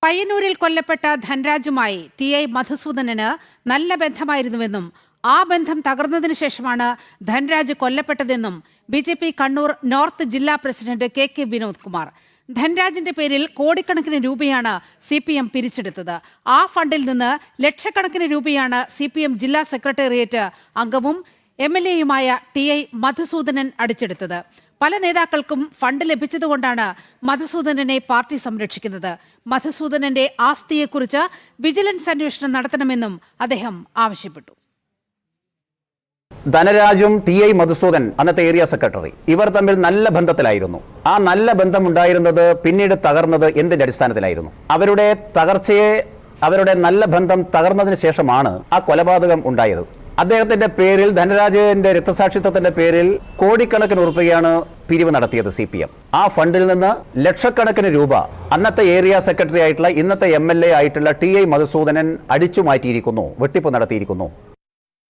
പയ്യന്നൂരിൽ കൊല്ലപ്പെട്ട ധനരാജുമായി ടി.ഐ. മധുസൂദനന് നല്ല ബന്ധമായിരുന്നുവെന്നും ആ ബന്ധം തകർന്നതിനു ശേഷമാണ് ധനരാജ് കൊല്ലപ്പെട്ടതെന്നും ബി.ജെ.പി. കണ്ണൂർ നോർത്ത് ജില്ലാ പ്രസിഡന്റ് കെ വിനോദ് കുമാർ. ധനരാജിന്റെ പേരിൽ കോടിക്കണക്കിന് രൂപയാണ് CPM പിരിച്ചെടുത്തത്. ആ ഫണ്ടിൽ നിന്ന് ലക്ഷക്കണക്കിന് രൂപയാണ് CPM ജില്ലാ സെക്രട്ടേറിയറ്റ് അംഗവും MLA-യുമായ ടി.ഐ. മധുസൂദനൻ അടിച്ചെടുത്തത്. പല നേതാക്കൾക്കും ഫണ്ട് ലഭിച്ചതുകൊണ്ടാണ് മധുസൂദനനെ പാർട്ടി സംരക്ഷിക്കുന്നത്. മധുസൂദനന്റെ ആസ്തിയെക്കുറിച്ച് വിജിലൻസ് അന്വേഷണം നടത്തണമെന്നും അദ്ദേഹം ആവശ്യപ്പെട്ടു. ധനരാജും ടി.ഐ. മധുസൂദൻ അന്നത്തെ ഏരിയ സെക്രട്ടറി ഇവർ തമ്മിൽ നല്ല ബന്ധത്തിലായിരുന്നു. ആ നല്ല ബന്ധം ഉണ്ടായിരുന്നത് പിന്നീട് തകർന്നത് എന്തിന്റെ അടിസ്ഥാനത്തിലായിരുന്നു? അവരുടെ നല്ല ബന്ധം തകർന്നതിന് ശേഷമാണ് ആ കൊലപാതകം ഉണ്ടായത്. അദ്ദേഹത്തിന്റെ പേരിൽ, ധനരാജന്റെ രക്തസാക്ഷിത്വത്തിന്റെ പേരിൽ കോടിക്കണക്കിന് രൂപയാണ് പിരിവ് നടത്തിയത് CPM. ആ ഫണ്ടിൽ നിന്ന് ലക്ഷക്കണക്കിന് രൂപ അന്നത്തെ ഏരിയ സെക്രട്ടറി ആയിട്ടുള്ള ഇന്നത്തെ MLA ആയിട്ടുള്ള ടി.ഐ. മധുസൂദനൻ അടിച്ചു മാറ്റിയിരിക്കുന്നു, വെട്ടിപ്പ് നടത്തിയിരിക്കുന്നു.